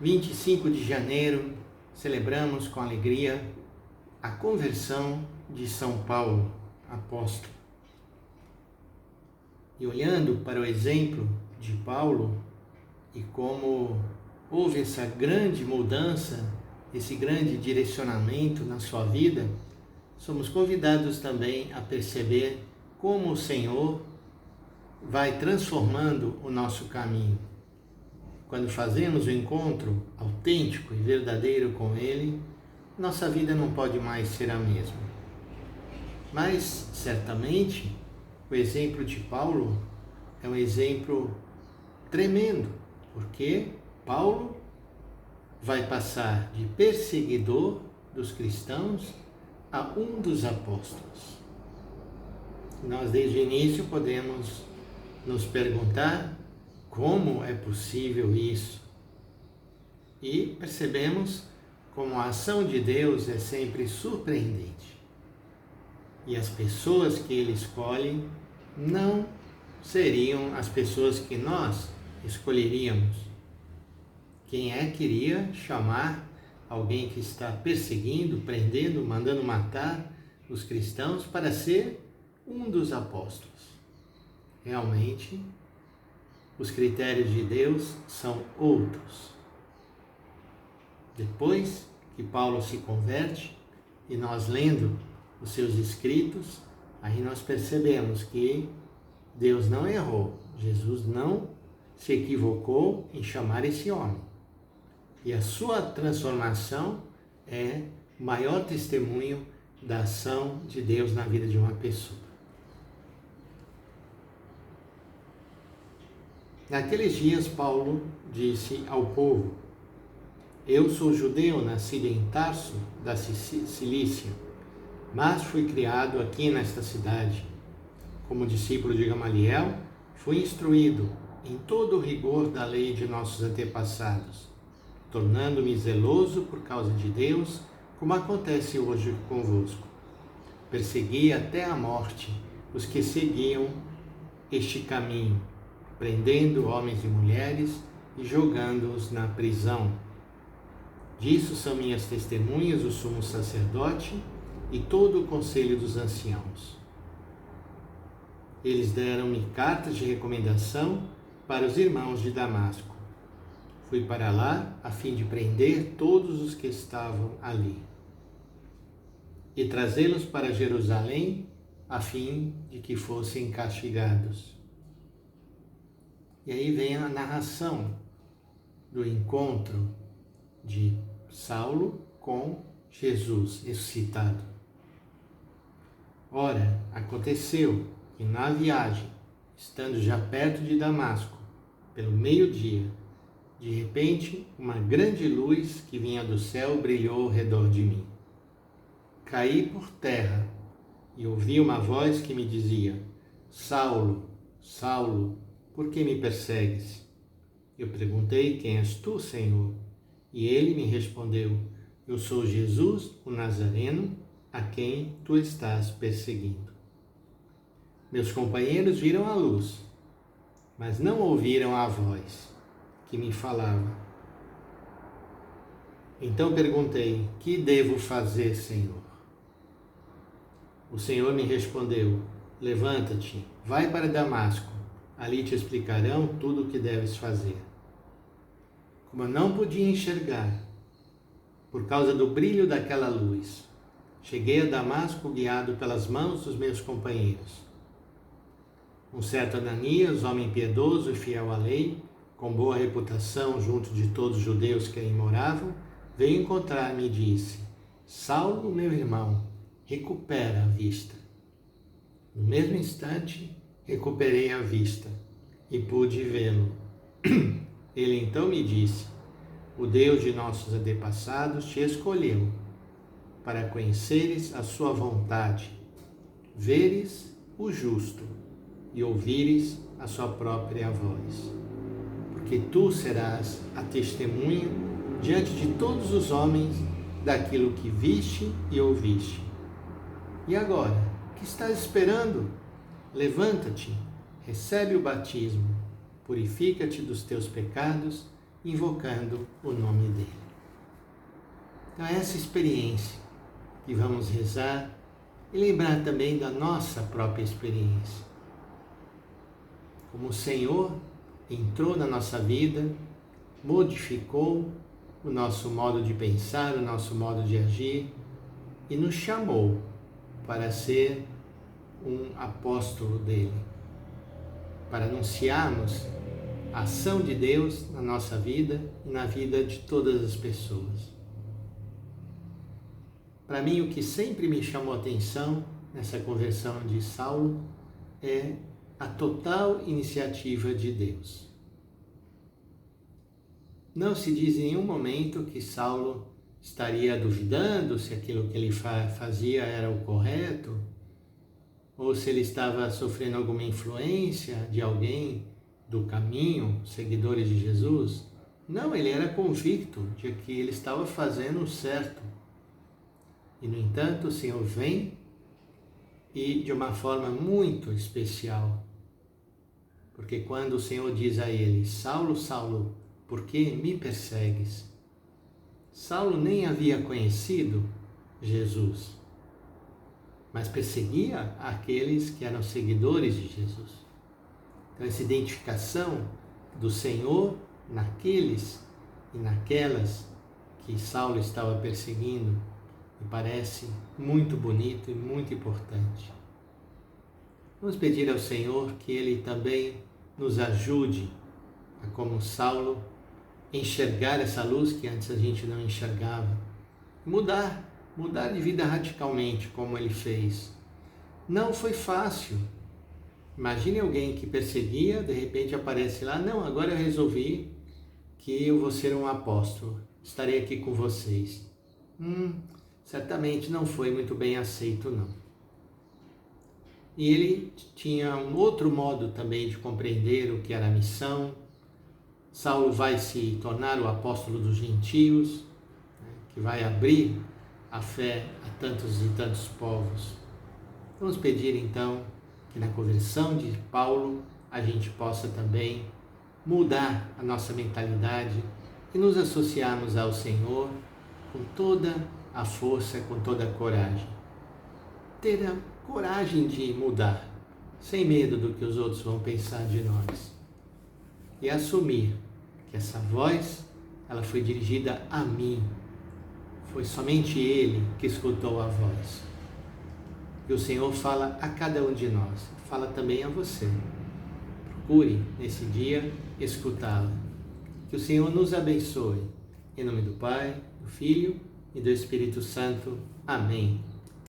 25 de janeiro, celebramos com alegria a conversão de São Paulo, apóstolo. E olhando para o exemplo de Paulo e como houve essa grande mudança, esse grande direcionamento na sua vida, somos convidados também a perceber como o Senhor vai transformando o nosso caminho. Quando fazemos o encontro autêntico e verdadeiro com Ele, nossa vida não pode mais ser a mesma. Mas, certamente, o exemplo de Paulo é um exemplo tremendo, porque Paulo vai passar de perseguidor dos cristãos a um dos apóstolos. Nós, desde o início, podemos nos perguntar como é possível isso? E percebemos como a ação de Deus é sempre surpreendente. E as pessoas que Ele escolhe não seriam as pessoas que nós escolheríamos. Quem queria chamar alguém que está perseguindo, prendendo, mandando matar os cristãos para ser um dos apóstolos? Realmente, os critérios de Deus são outros. Depois que Paulo se converte, e nós lendo os seus escritos, aí nós percebemos que Deus não errou, Jesus não se equivocou em chamar esse homem. E a sua transformação é o maior testemunho da ação de Deus na vida de uma pessoa. Naqueles dias, Paulo disse ao povo: eu sou judeu, nascido em Tarso, da Cilícia, mas fui criado aqui nesta cidade. Como discípulo de Gamaliel, fui instruído em todo o rigor da lei de nossos antepassados, tornando-me zeloso por causa de Deus, como acontece hoje convosco. Persegui até a morte os que seguiam este caminho, prendendo homens e mulheres e jogando-os na prisão. Disso são minhas testemunhas o sumo sacerdote e todo o conselho dos anciãos. Eles deram-me cartas de recomendação para os irmãos de Damasco. Fui para lá a fim de prender todos os que estavam ali e trazê-los para Jerusalém a fim de que fossem castigados. E aí vem a narração do encontro de Saulo com Jesus ressuscitado. Ora, aconteceu que na viagem, estando já perto de Damasco, pelo meio-dia, de repente uma grande luz que vinha do céu brilhou ao redor de mim. Caí por terra e ouvi uma voz que me dizia: Saulo, Saulo, por que me persegues? Eu perguntei: quem és tu, Senhor? E ele me respondeu: eu sou Jesus, o Nazareno, a quem tu estás perseguindo. Meus companheiros viram a luz, mas não ouviram a voz que me falava. Então perguntei: que devo fazer, Senhor? O Senhor me respondeu: levanta-te, vai para Damasco, ali te explicarão tudo o que deves fazer. Como eu não podia enxergar, por causa do brilho daquela luz, cheguei a Damasco guiado pelas mãos dos meus companheiros. Um certo Ananias, homem piedoso e fiel à lei, com boa reputação junto de todos os judeus que aí moravam, veio encontrar-me e disse: Saulo, meu irmão, recupera a vista. No mesmo instante, recuperei a vista e pude vê-lo. Ele então me disse: o Deus de nossos antepassados te escolheu para conheceres a sua vontade, veres o justo e ouvires a sua própria voz. Porque tu serás a testemunha diante de todos os homens daquilo que viste e ouviste. E agora, o que estás esperando? Levanta-te, recebe o batismo, purifica-te dos teus pecados invocando o nome dele. Então, essa experiência que vamos rezar e lembrar também da nossa própria experiência. Como o Senhor entrou na nossa vida, modificou o nosso modo de pensar, o nosso modo de agir e nos chamou para ser um apóstolo dele, para anunciarmos a ação de Deus na nossa vida e na vida de todas as pessoas. Para mim, o que sempre me chamou a atenção nessa conversão de Saulo é a total iniciativa de Deus. Não se diz em nenhum momento que Saulo estaria duvidando se aquilo que ele fazia era o correto, ou se ele estava sofrendo alguma influência de alguém do caminho, seguidores de Jesus. Não, ele era convicto de que ele estava fazendo o certo. E, no entanto, o Senhor vem e de uma forma muito especial. Porque quando o Senhor diz a ele: Saulo, Saulo, por que me persegues? Saulo nem havia conhecido Jesus, mas perseguia aqueles que eram seguidores de Jesus. Então, essa identificação do Senhor naqueles e naquelas que Saulo estava perseguindo me parece muito bonito e muito importante. Vamos pedir ao Senhor que Ele também nos ajude a, como Saulo, enxergar essa luz que antes a gente não enxergava. Mudar de vida radicalmente, como ele fez. Não foi fácil. Imagine alguém que perseguia, de repente aparece lá: não, agora eu resolvi que eu vou ser um apóstolo, estarei aqui com vocês. Certamente não foi muito bem aceito, não. E ele tinha um outro modo também de compreender o que era a missão. Saulo vai se tornar o apóstolo dos gentios, que vai abrir a fé a tantos e tantos povos. Vamos pedir então que na conversão de Paulo a gente possa também mudar a nossa mentalidade e nos associarmos ao Senhor com toda a força, com toda a coragem. Ter a coragem de mudar, sem medo do que os outros vão pensar de nós. E assumir que essa voz, ela foi dirigida a mim. Foi somente Ele que escutou a voz. E o Senhor fala a cada um de nós, fala também a você. Procure, nesse dia, escutá-la. Que o Senhor nos abençoe. Em nome do Pai, do Filho e do Espírito Santo. Amém.